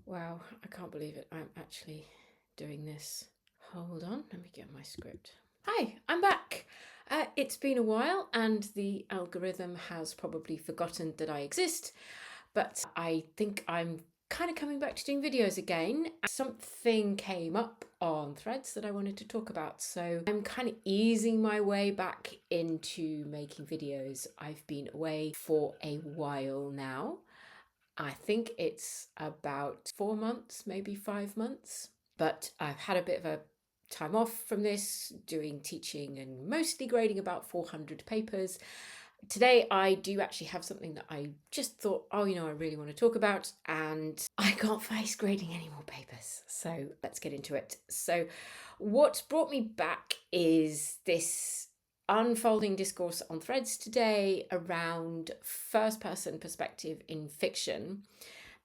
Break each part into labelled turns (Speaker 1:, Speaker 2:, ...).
Speaker 1: Wow, I can't believe it. I'm actually doing this. Hold on, let me get my script. Hi, I'm back. It's been a while and the algorithm has probably forgotten that I exist, but I think I'm kind of coming back to doing videos again. Something came up on Threads that I wanted to talk about, so I'm kind of easing my way back into making videos. I've been away for a while now. I think it's about 4 months, maybe 5 months. But I've had a bit of a time off from this, doing teaching and mostly grading about 400 papers. Today, I do actually have something that I just thought, I really want to talk about, and I can't face grading any more papers. So let's get into it. So, what's brought me back is this unfolding discourse on Threads today around first person perspective in fiction.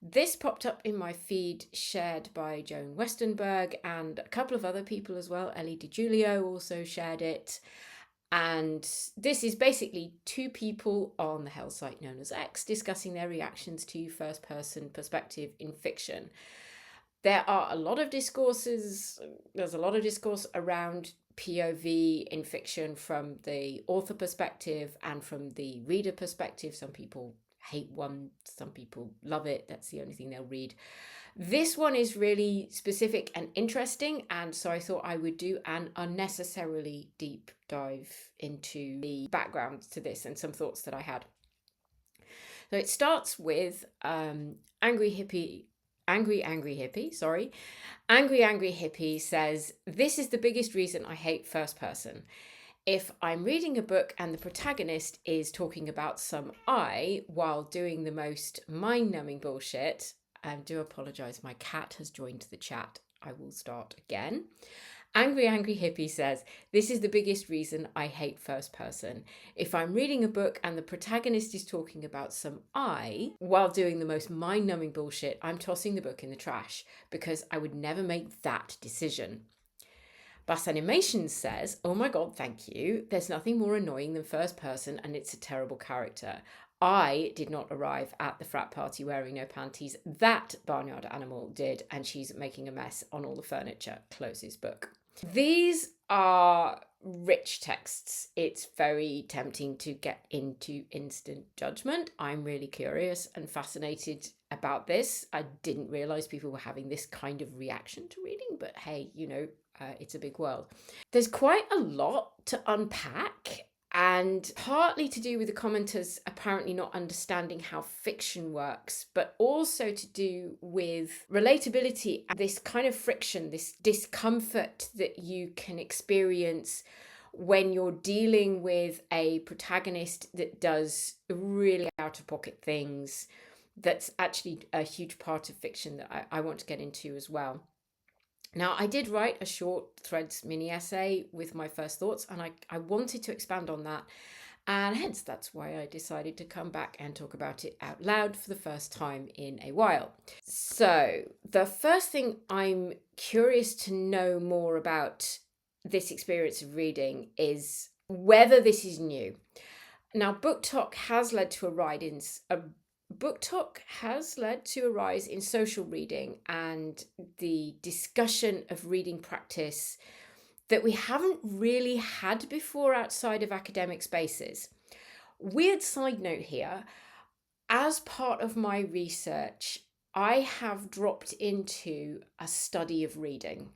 Speaker 1: This popped up in my feed, shared by Joan Westenberg and a couple of other people as well. Ellie DiGiulio also shared it. And this is basically two people on the hell site known as X discussing their reactions to first person perspective in fiction. There are a lot of discourses, there's a lot of discourse around POV in fiction from the author perspective and from the reader perspective. Some people hate one, some people love it. That's the only thing they'll read. This one is really specific and interesting, and so I thought I would do an unnecessarily deep dive into the background to this and some thoughts that I had. So it starts with Angry Angry Hippie says, "This is the biggest reason I hate first person. If I'm reading a book and the protagonist is talking about some I while doing the most mind-numbing bullshit," I do apologise, my cat has joined the chat. I will start again. Angry Hippie says, "This is the biggest reason I hate first person. If I'm reading a book and the protagonist is talking about some I while doing the most mind-numbing bullshit, I'm tossing the book in the trash because I would never make that decision." Bus Animation says, "Oh my god, thank you. There's nothing more annoying than first person and it's a terrible character. I did not arrive at the frat party wearing no panties. That barnyard animal did, and she's making a mess on all the furniture." Closes book. These are rich texts. It's very tempting to get into instant judgment. I'm really curious and fascinated about this. I didn't realize people were having this kind of reaction to reading, but hey, it's a big world. There's quite a lot to unpack, and partly to do with the commenters apparently not understanding how fiction works, but also to do with relatability and this kind of friction, this discomfort that you can experience when you're dealing with a protagonist that does really out-of-pocket things. That's actually a huge part of fiction that I want to get into as well. Now, I did write a short Threads mini essay with my first thoughts, and I wanted to expand on that. And hence, that's why I decided to come back and talk about it out loud for the first time in a while. So, the first thing I'm curious to know more about this experience of reading is whether this is new. Now, BookTok has led to a rise in social reading and the discussion of reading practice that we haven't really had before outside of academic spaces. Weird side note here, as part of my research, I have dropped into a study of reading.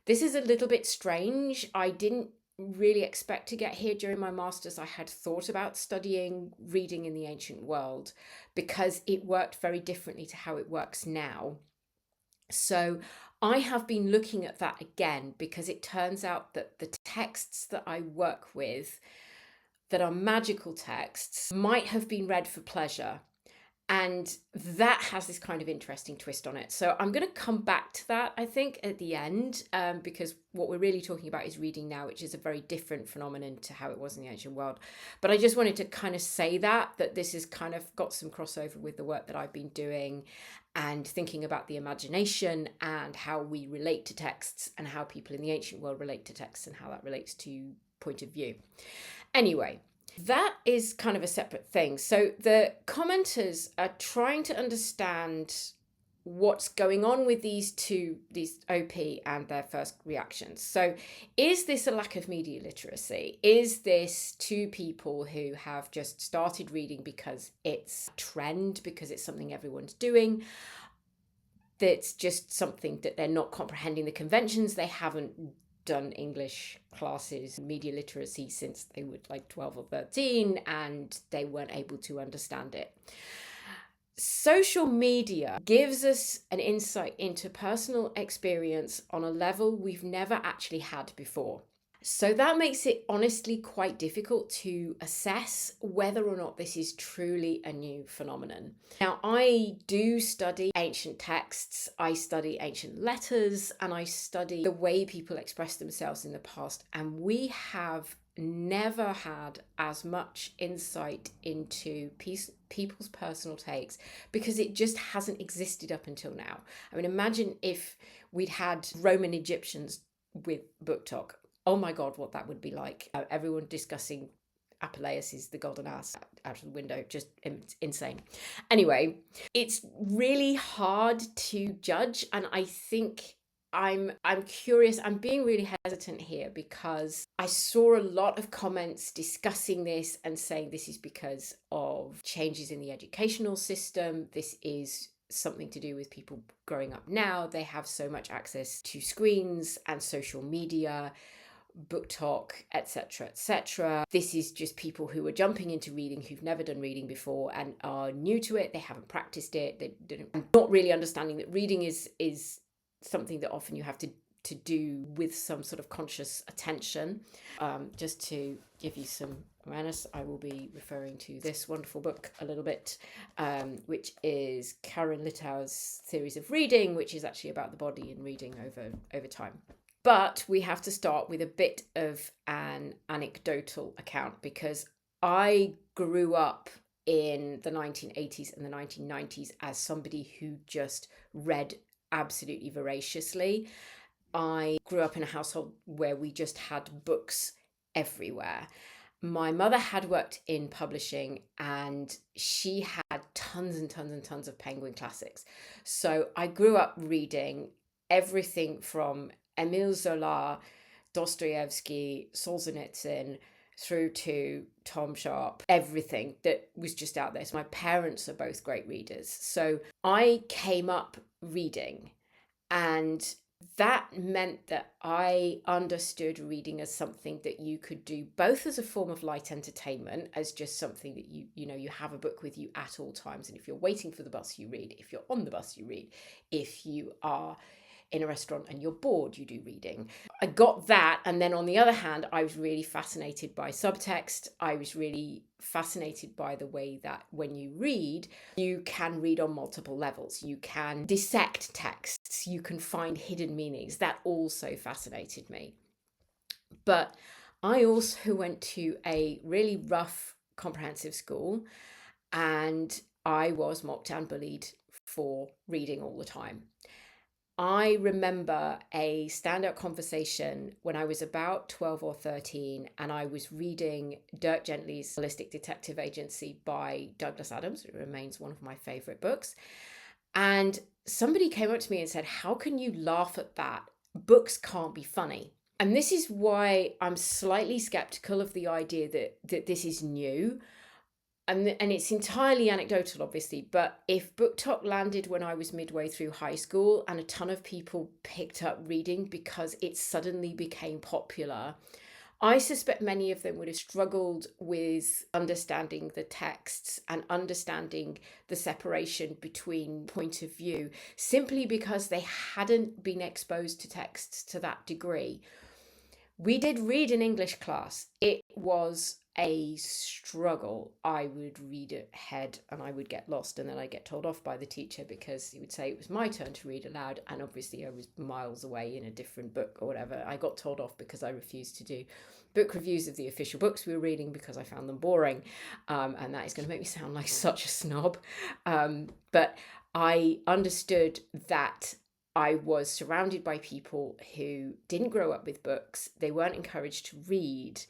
Speaker 1: This is a little bit strange. I didn't really expect to get here. During my master's, I had thought about studying reading in the ancient world because it worked very differently to how it works now. So I have been looking at that again because it turns out that the texts that I work with that are magical texts might have been read for pleasure. And that has this kind of interesting twist on it. So I'm going to come back to that, I think, at the end, because what we're really talking about is reading now, which is a very different phenomenon to how it was in the ancient world. But I just wanted to kind of say that this has kind of got some crossover with the work that I've been doing and thinking about the imagination and how we relate to texts and how people in the ancient world relate to texts and how that relates to point of view. Anyway, that is kind of a separate thing. So the commenters are trying to understand what's going on with these OP and their first reactions. So is this a lack of media literacy? Is this two people who have just started reading because it's a trend, because it's something everyone's doing? That's just something that they're not comprehending the conventions. They haven't done English classes, media literacy since they were like 12 or 13, and they weren't able to understand it. Social media gives us an insight into personal experience on a level we've never actually had before. So that makes it honestly quite difficult to assess whether or not this is truly a new phenomenon. Now, I do study ancient texts, I study ancient letters, and I study the way people express themselves in the past. And we have never had as much insight into people's personal takes, because it just hasn't existed up until now. I mean, imagine if we'd had Roman Egyptians with book talk. Oh my God, what that would be like. Everyone discussing Apuleius is the golden ass out of the window, just insane. Anyway, it's really hard to judge, and I think I'm curious. I'm being really hesitant here because I saw a lot of comments discussing this and saying this is because of changes in the educational system. This is something to do with people growing up now. They have so much access to screens and social media, book talk, etc., etc. This is just people who are jumping into reading, who've never done reading before and are new to it. They haven't practiced it. They're not really understanding that reading is something that often you have to do with some sort of conscious attention. Just to give you some awareness, I will be referring to this wonderful book a little bit, which is Karen Littau's Theories of Reading, which is actually about the body and reading over time. But we have to start with a bit of an anecdotal account, because I grew up in the 1980s and the 1990s as somebody who just read absolutely voraciously. I grew up in a household where we just had books everywhere. My mother had worked in publishing and she had tons and tons and tons of Penguin classics. So I grew up reading everything from Emile Zola, Dostoevsky, Solzhenitsyn, through to Tom Sharp, everything that was just out there. So my parents are both great readers. So I came up reading, and that meant that I understood reading as something that you could do both as a form of light entertainment, as just something that you have a book with you at all times. And if you're waiting for the bus, you read. If you're on the bus, you read. If you are in a restaurant and you're bored, you do reading. I got that. And then on the other hand, I was really fascinated by subtext. I was really fascinated by the way that when you read, you can read on multiple levels. You can dissect texts. You can find hidden meanings. That also fascinated me. But I also went to a really rough comprehensive school, and I was mocked and bullied for reading all the time. I remember a standout conversation when I was about 12 or 13, and I was reading Dirk Gently's Holistic Detective Agency by Douglas Adams. It remains one of my favorite books. And somebody came up to me and said, "How can you laugh at that? Books can't be funny." And this is why I'm slightly skeptical of the idea that this is new. And it's entirely anecdotal, obviously, but if Book Talk landed when I was midway through high school and a ton of people picked up reading because it suddenly became popular, I suspect many of them would have struggled with understanding the texts and understanding the separation between point of view, simply because they hadn't been exposed to texts to that degree. We did read in English class. It was a struggle. I would read ahead and I would get lost, and then I'd get told off by the teacher because he would say it was my turn to read aloud, and obviously I was miles away in a different book or whatever. I got told off because I refused to do book reviews of the official books we were reading because I found them boring, and that is going to make me sound like such a snob. But I understood that I was surrounded by people who didn't grow up with books. They weren't encouraged to read.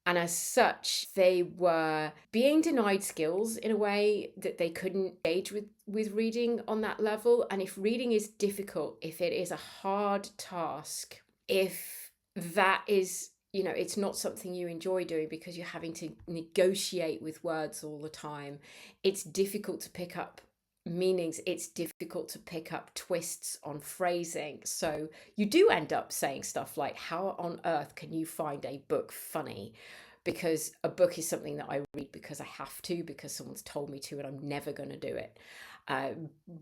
Speaker 1: And as such, they were being denied skills in a way that they couldn't engage with reading on that level. And if reading is difficult, if it is a hard task, if that is, it's not something you enjoy doing because you're having to negotiate with words all the time, it's difficult to pick up meanings, it's difficult to pick up twists on phrasing. So you do end up saying stuff like, how on earth can you find a book funny? Because a book is something that I read because I have to, because someone's told me to, and I'm never going to do it.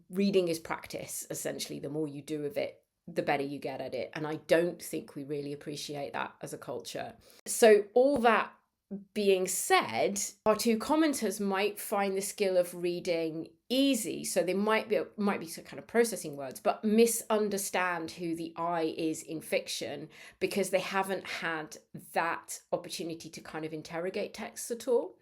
Speaker 1: Reading is practice, essentially. The more you do of it, the better you get at it. And I don't think we really appreciate that as a culture. So all that being said, our two commenters might find the skill of reading easy, so they might be kind of processing words, but misunderstand who the I is in fiction because they haven't had that opportunity to kind of interrogate texts at all.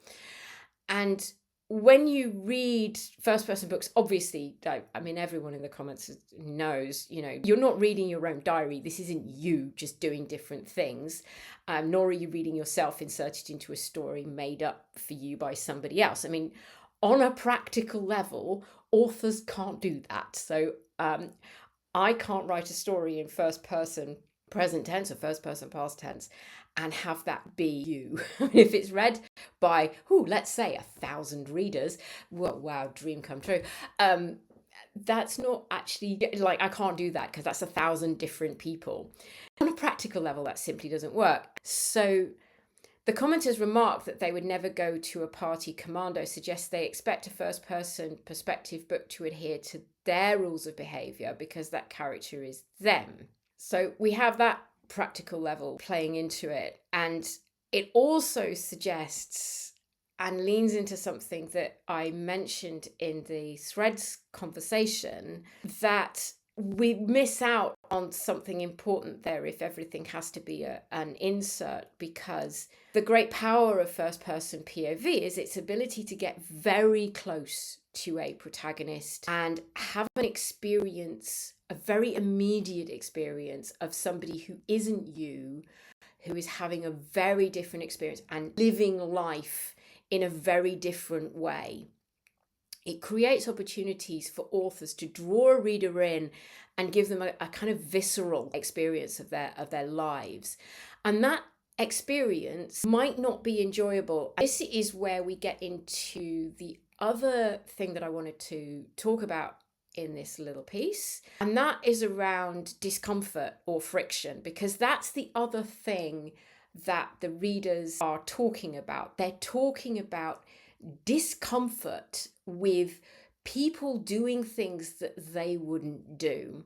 Speaker 1: And when you read first person books, obviously, I mean, everyone in the comments knows, you're not reading your own diary. This isn't you just doing different things, nor are you reading yourself inserted into a story made up for you by somebody else. I mean, on a practical level, authors can't do that. So I can't write a story in first person present tense or first person past tense and have that be you. If it's read by, let's say 1,000 readers, wow, dream come true. That's not actually, I can't do that because that's 1,000 different people. On a practical level, that simply doesn't work. So the commenters remark that they would never go to a party commando suggests they expect a first-person perspective book to adhere to their rules of behaviour because that character is them. So we have that practical level playing into it. And it also suggests and leans into something that I mentioned in the threads conversation, that we miss out on something important there if everything has to be an insert, because the great power of first-person POV is its ability to get very close to a protagonist and have an experience, a very immediate experience of somebody who isn't you, who is having a very different experience and living life in a very different way. It creates opportunities for authors to draw a reader in and give them a kind of visceral experience of their lives. And that experience might not be enjoyable. This is where we get into the other thing that I wanted to talk about in this little piece, and that is around discomfort or friction, because that's the other thing that the readers are talking about. They're talking about discomfort with people doing things that they wouldn't do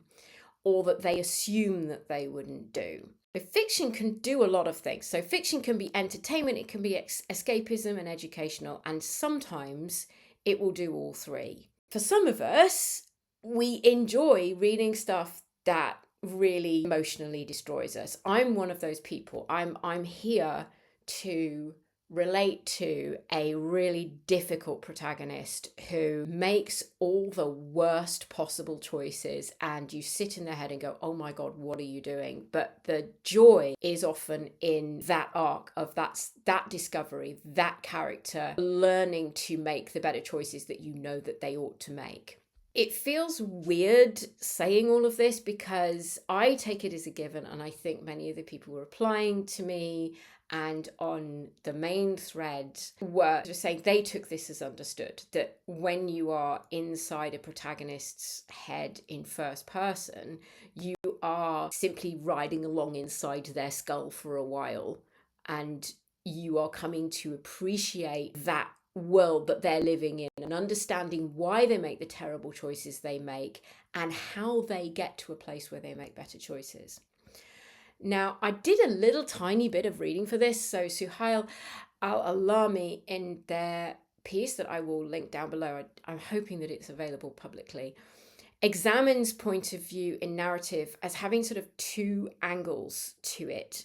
Speaker 1: or that they assume that they wouldn't do. But fiction can do a lot of things. So fiction can be entertainment, it can be escapism and educational, and sometimes it will do all three. For some of us, we enjoy reading stuff that really emotionally destroys us. I'm one of those people. I'm here to relate to a really difficult protagonist who makes all the worst possible choices, and you sit in their head and go, oh my God, what are you doing? But the joy is often in that arc of that discovery, that character learning to make the better choices that you know that they ought to make. It feels weird saying all of this because I take it as a given, and I think many of the people replying to me and on the main thread were just saying they took this as understood, that when you are inside a protagonist's head in first person, you are simply riding along inside their skull for a while, and you are coming to appreciate that world that they're living in and understanding why they make the terrible choices they make and how they get to a place where they make better choices. Now, I did a little tiny bit of reading for this. So Suhail Al-Alami, in their piece that I will link down below, I'm hoping that it's available publicly, examines point of view in narrative as having sort of two angles to it.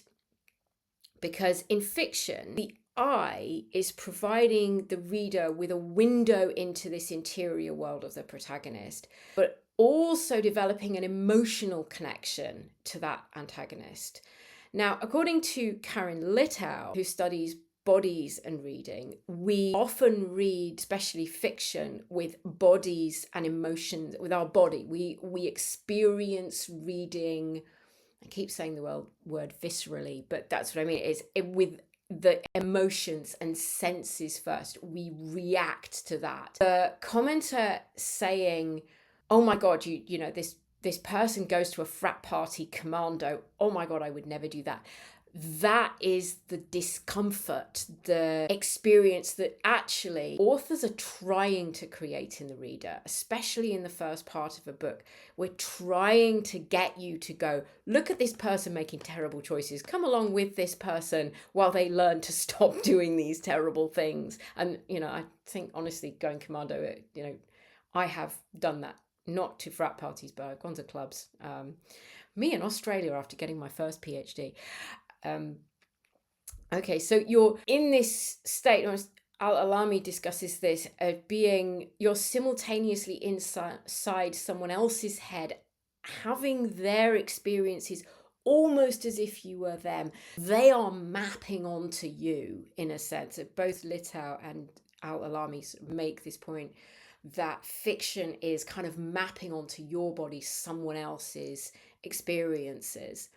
Speaker 1: Because in fiction, the I is providing the reader with a window into this interior world of the protagonist, but also developing an emotional connection to that antagonist. Now, according to Karen Littau, who studies bodies and reading, we often read, especially fiction, with bodies and emotions, with our body. We experience reading, I keep saying the word viscerally, but that's what I mean, with the emotions and senses first. We react to that. The commenter saying, oh my God, you know, this person goes to a frat party commando. Oh my God, I would never do that. That is the discomfort, the experience that actually authors are trying to create in the reader, especially in the first part of a book. We're trying to get you to go, look at this person making terrible choices. Come along with this person while they learn to stop doing these terrible things. And, you know, I think honestly, going commando, you know, I have done that. Not to frat parties, but I've gone to clubs. Me in Australia after getting my first PhD. Okay, so you're in this state, Al-Alami discusses this, of being, you're simultaneously inside someone else's head, having their experiences almost as if you were them. They are mapping onto you, in a sense. Both Littau and Al-Alami make this point that fiction is kind of mapping onto your body someone else's experiences.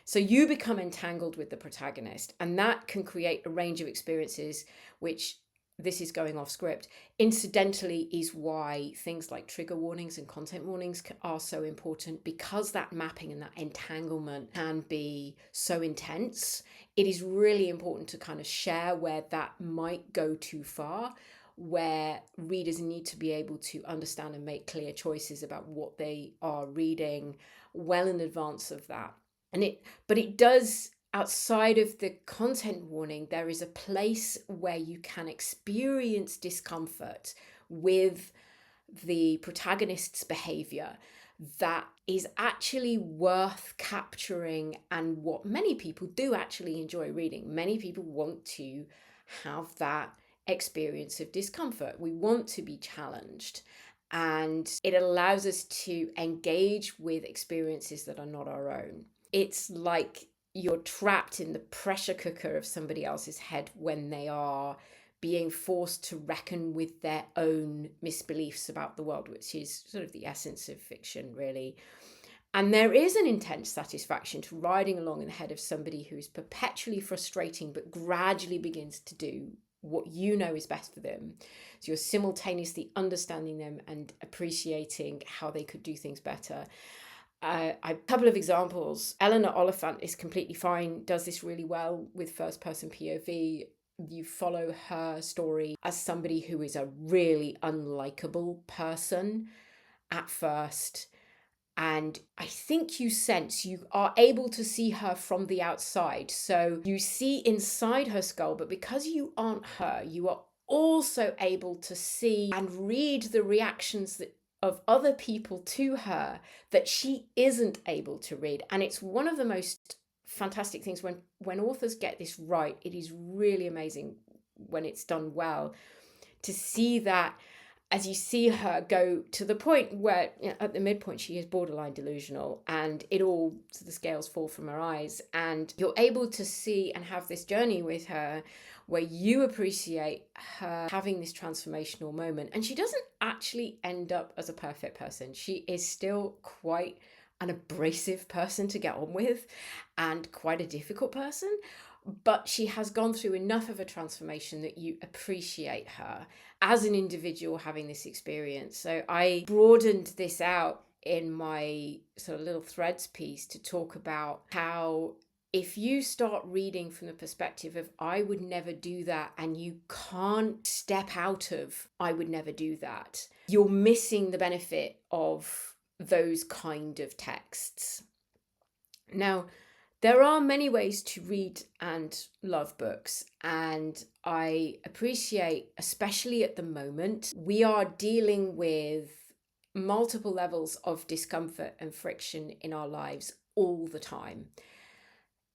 Speaker 1: So you become entangled with the protagonist, and that can create a range of experiences, which, this is going off script, incidentally is why things like trigger warnings and content warnings are so important, because that mapping and that entanglement can be so intense. It is really important to kind of share where that might go too far, where readers need to be able to understand and make clear choices about what they are reading well in advance of that. But it does, outside of the content warning, there is a place where you can experience discomfort with the protagonist's behavior that is actually worth capturing, and what many people do actually enjoy reading. Many people want to have that experience of discomfort. We want to be challenged, and it allows us to engage with experiences that are not our own. It's like you're trapped in the pressure cooker of somebody else's head when they are being forced to reckon with their own misbeliefs about the world, which is sort of the essence of fiction, really. And there is an intense satisfaction to riding along in the head of somebody who is perpetually frustrating but gradually begins to do what you know is best for them. So you're simultaneously understanding them and appreciating how they could do things better. A couple of examples. Eleanor Oliphant is completely fine, does this really well with first person POV. You follow her story as somebody who is a really unlikable person at first. And I think you are able to see her from the outside. So you see inside her skull, but because you aren't her, you are also able to see and read the reactions of other people to her that she isn't able to read. And it's one of the most fantastic things when authors get this right. It is really amazing when it's done well to see that, as you see her go to the point where, you know, at the midpoint she is borderline delusional, and the scales fall from her eyes, and you're able to see and have this journey with her where you appreciate her having this transformational moment. And she doesn't actually end up as a perfect person. She is still quite an abrasive person to get on with and quite a difficult person, but she has gone through enough of a transformation that you appreciate her as an individual having this experience. So I broadened this out in my sort of little threads piece to talk about how, if you start reading from the perspective of I would never do that, and you can't step out of I would never do that, you're missing the benefit of those kind of texts. Now, there are many ways to read and love books, and I appreciate, especially at the moment, we are dealing with multiple levels of discomfort and friction in our lives all the time.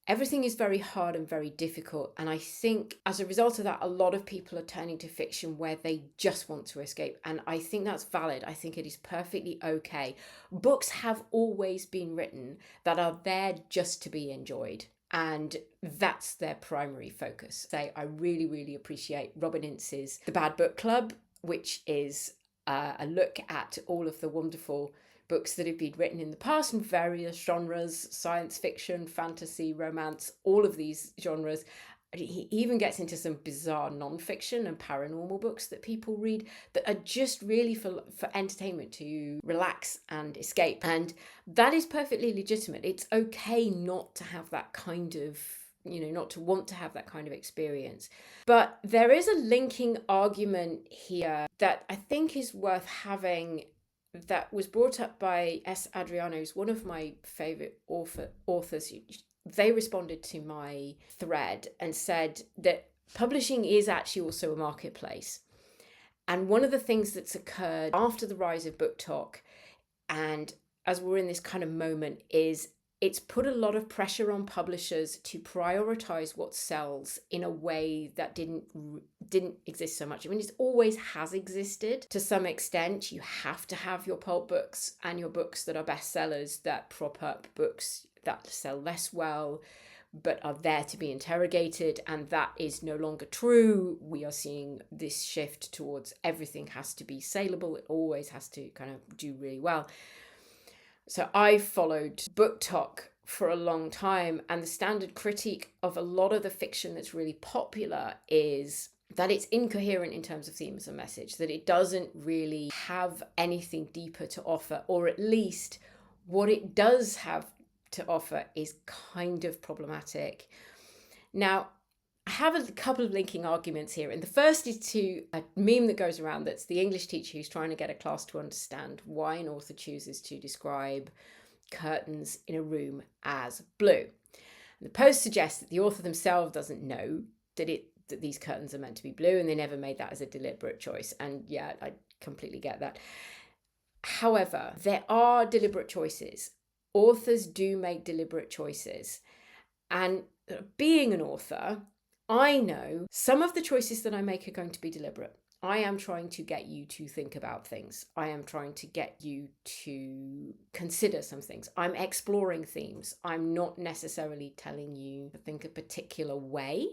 Speaker 1: Everything is very hard and very difficult, and I think as a result of that, a lot of people are turning to fiction where they just want to escape, and I think that's valid. I think it is perfectly okay. Books have always been written that are there just to be enjoyed. And that's their primary focus. Say, I really, really appreciate Robin Ince's The Bad Book Club, which is a look at all of the wonderful books that have been written in the past in various genres, science fiction, fantasy, romance, all of these genres. He even gets into some bizarre non-fiction and paranormal books that people read that are just really for entertainment, to relax and escape. And that is perfectly legitimate. It's okay not to have that kind of, not to want to have that kind of experience. But there is a linking argument here that I think is worth having, that was brought up by S. Adriano, who's one of my favorite authors. They responded to my thread and said that publishing is actually also a marketplace. And one of the things that's occurred after the rise of BookTok, and as we're in this kind of moment, is it's put a lot of pressure on publishers to prioritize what sells in a way that didn't exist so much. I mean, it always has existed to some extent. You have to have your pulp books and your books that are bestsellers that prop up books that sell less well but are there to be interrogated, and that is no longer true. We are seeing this shift towards everything has to be saleable. It always has to kind of do really well. So I followed BookTok for a long time, and the standard critique of a lot of the fiction that's really popular is that it's incoherent in terms of themes and message, that it doesn't really have anything deeper to offer, or at least what it does have to offer is kind of problematic. Now, I have a couple of linking arguments here, and the first is to a meme that goes around that's the English teacher who's trying to get a class to understand why an author chooses to describe curtains in a room as blue. And the post suggests that the author themselves doesn't know that these curtains are meant to be blue, and they never made that as a deliberate choice. And yeah, I completely get that. However, there are deliberate choices. Authors do make deliberate choices. And being an author, I know some of the choices that I make are going to be deliberate. I am trying to get you to think about things. I am trying to get you to consider some things. I'm exploring themes. I'm not necessarily telling you to think a particular way,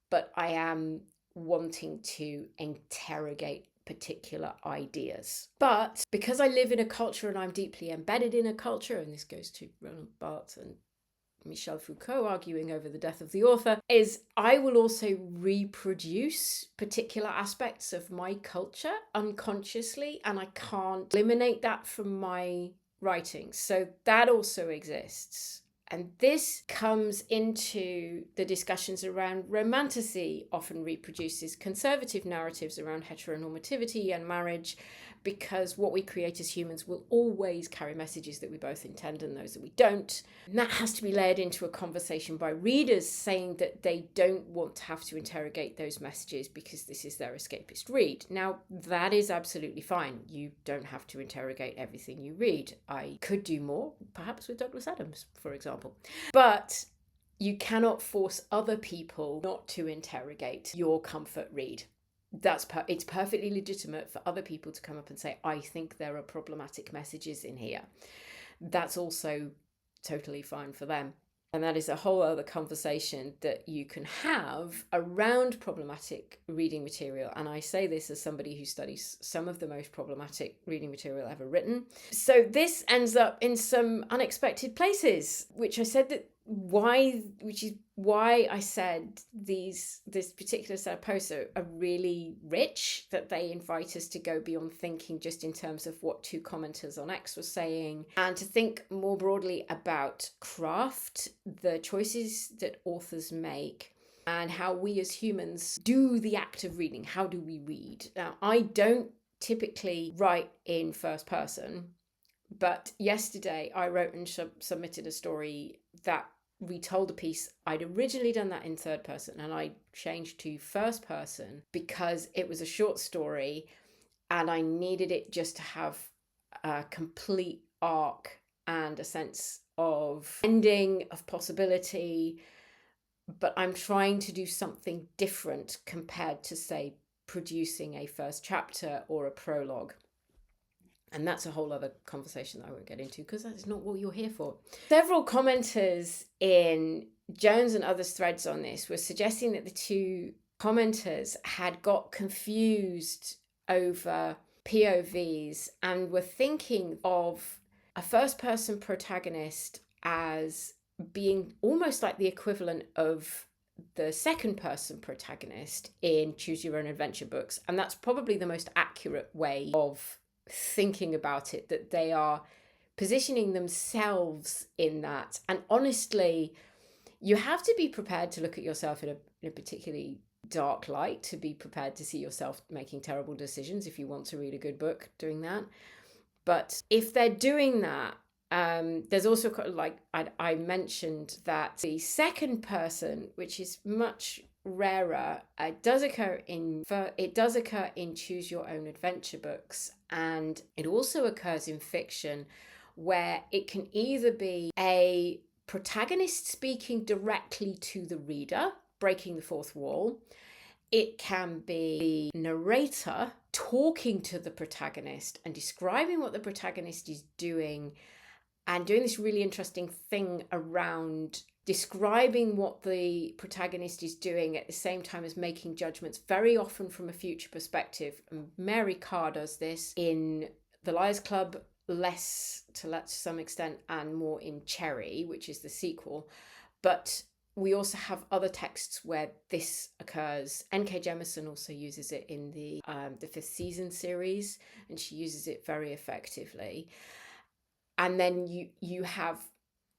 Speaker 1: but I am wanting to interrogate particular ideas. But because I live in a culture and I'm deeply embedded in a culture, and this goes to Roland Barthes and Michel Foucault arguing over the death of the author, is I will also reproduce particular aspects of my culture unconsciously, and I can't eliminate that from my writing. So that also exists. And this comes into the discussions around romanticy, often reproduces conservative narratives around heteronormativity and marriage, because what we create as humans will always carry messages that we both intend and those that we don't. And that has to be layered into a conversation by readers saying that they don't want to have to interrogate those messages because this is their escapist read. Now, that is absolutely fine. You don't have to interrogate everything you read. I could do more, perhaps with Douglas Adams, for example. But you cannot force other people not to interrogate your comfort read. It's perfectly legitimate for other people to come up and say, I think there are problematic messages in here. That's also totally fine for them. And that is a whole other conversation that you can have around problematic reading material. And I say this as somebody who studies some of the most problematic reading material ever written. So this ends up in some unexpected places, which is why I said this particular set of posts are really rich, that they invite us to go beyond thinking just in terms of what two commenters on X were saying, and to think more broadly about craft, the choices that authors make, and how we as humans do the act of reading. How do we read? Now, I don't typically write in first person, but yesterday I wrote and submitted a story that retold a piece. I'd originally done that in third person, and I changed to first person because it was a short story and I needed it just to have a complete arc and a sense of ending, of possibility. But I'm trying to do something different compared to, say, producing a first chapter or a prologue. And that's a whole other conversation that I won't get into because that's not what you're here for. Several commenters in Jones and others' threads on this were suggesting that the two commenters had got confused over POVs and were thinking of a first-person protagonist as being almost like the equivalent of the second-person protagonist in Choose Your Own Adventure books. And that's probably the most accurate way of thinking about it, that they are positioning themselves in that. And honestly, you have to be prepared to look at yourself in a particularly dark light, to be prepared to see yourself making terrible decisions if you want to read a good book doing that. But if they're doing that, there's also, like I mentioned, that the second person, which is much rarer, it does occur in Choose Your Own Adventure books, and it also occurs in fiction, where it can either be a protagonist speaking directly to the reader, breaking the fourth wall. It can be the narrator talking to the protagonist and describing what the protagonist is doing, and doing this really interesting thing around describing what the protagonist is doing at the same time as making judgments, very often from a future perspective. And Mary Carr does this in The Liars Club, less to some extent, and more in Cherry, which is the sequel. But we also have other texts where this occurs. N.K. Jemisin also uses it in the fifth season series, and she uses it very effectively. And then you have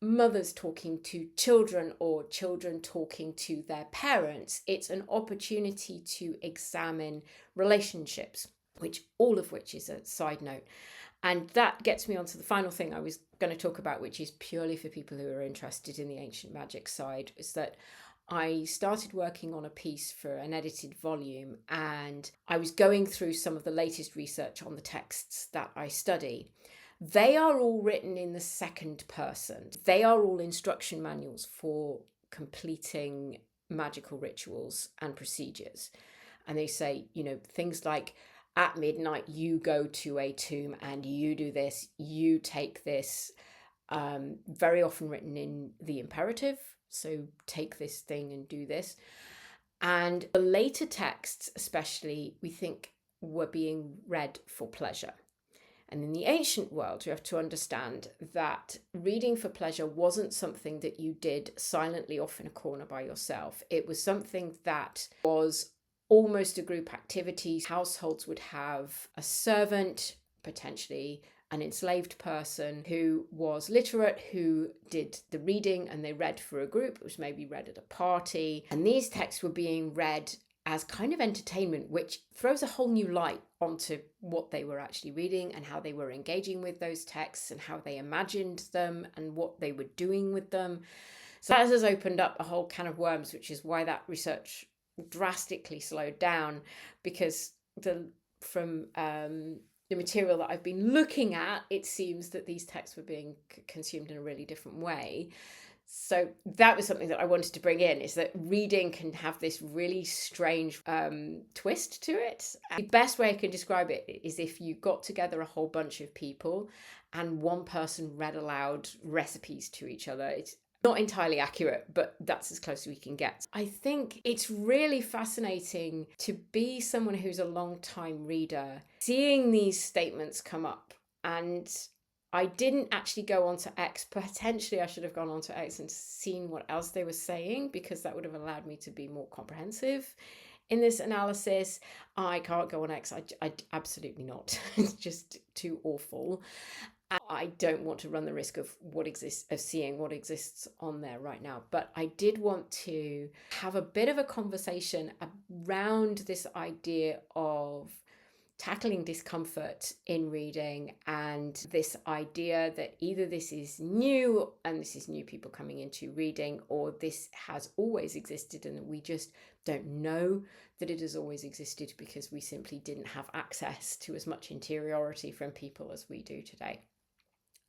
Speaker 1: mothers talking to children, or children talking to their parents. It's an opportunity to examine relationships, all of which is a side note. And that gets me on to the final thing I was going to talk about, which is purely for people who are interested in the ancient magic side, is that I started working on a piece for an edited volume, and I was going through some of the latest research on the texts that I study. They are all written in the second person. They are all instruction manuals for completing magical rituals and procedures. And they say, things like, at midnight, you go to a tomb and you do this, you take this, very often written in the imperative. So take this thing and do this. And the later texts, especially, we think were being read for pleasure. And in the ancient world, you have to understand that reading for pleasure wasn't something that you did silently off in a corner by yourself. It was something that was almost a group activity. Households would have a servant, potentially an enslaved person who was literate, who did the reading, and they read for a group. It was maybe read at a party. And these texts were being read as kind of entertainment, which throws a whole new light onto what they were actually reading and how they were engaging with those texts and how they imagined them and what they were doing with them. So that has opened up a whole can of worms, which is why that research drastically slowed down, because from the material that I've been looking at, it seems that these texts were being consumed in a really different way. So that was something that I wanted to bring in, is that reading can have this really strange twist to it. The best way I can describe it is if you got together a whole bunch of people and one person read aloud recipes to each other. It's not entirely accurate, but that's as close as we can get. I think it's really fascinating to be someone who's a long-time reader, seeing these statements come up. And I didn't actually go onto X. Potentially I should have gone onto X and seen what else they were saying, because that would have allowed me to be more comprehensive in this analysis. I can't go on X. I absolutely not. It's just too awful. I don't want to run the risk of seeing what exists on there right now. But I did want to have a bit of a conversation around this idea of tackling discomfort in reading, and this idea that either this is new and this is new people coming into reading, or this has always existed and we just don't know that it has always existed because we simply didn't have access to as much interiority from people as we do today.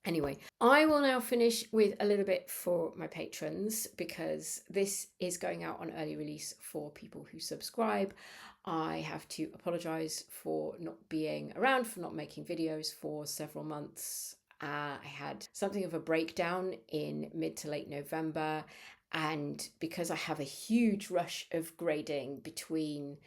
Speaker 1: Anyway, I will now finish with a little bit for my patrons, because this is going out on early release for people who subscribe. I have to apologise for not being around, for not making videos for several months. I had something of a breakdown in mid to late November. And because I have a huge rush of grading between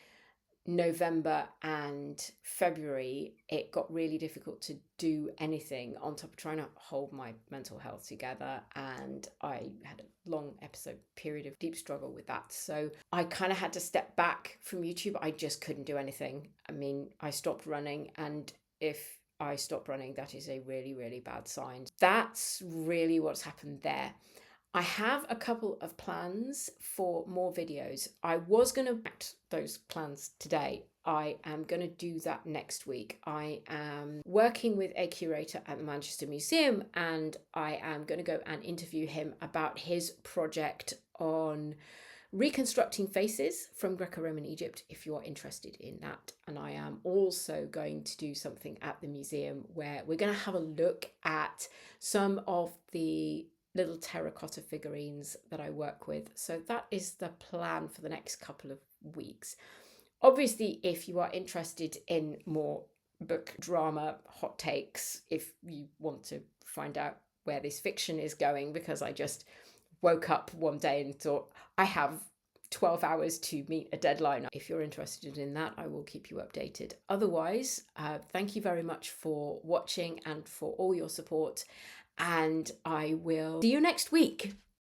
Speaker 1: November and February, it got really difficult to do anything on top of trying to hold my mental health together. And I had a long period of deep struggle with that. So I kind of had to step back from YouTube. I just couldn't do anything. I mean, I stopped running, and if I stop running, that is a really, really bad sign. That's really what's happened there. I have a couple of plans for more videos. I was going to act those plans today. I am going to do that next week. I am working with a curator at the Manchester Museum, and I am going to go and interview him about his project on reconstructing faces from Greco-Roman Egypt, if you're interested in that. And I am also going to do something at the museum where we're going to have a look at some of the little terracotta figurines that I work with. So that is the plan for the next couple of weeks. Obviously, if you are interested in more book drama hot takes, if you want to find out where this fiction is going, because I just woke up one day and thought, I have 12 hours to meet a deadline. If you're interested in that, I will keep you updated. Otherwise, thank you very much for watching and for all your support. And I will see you next week.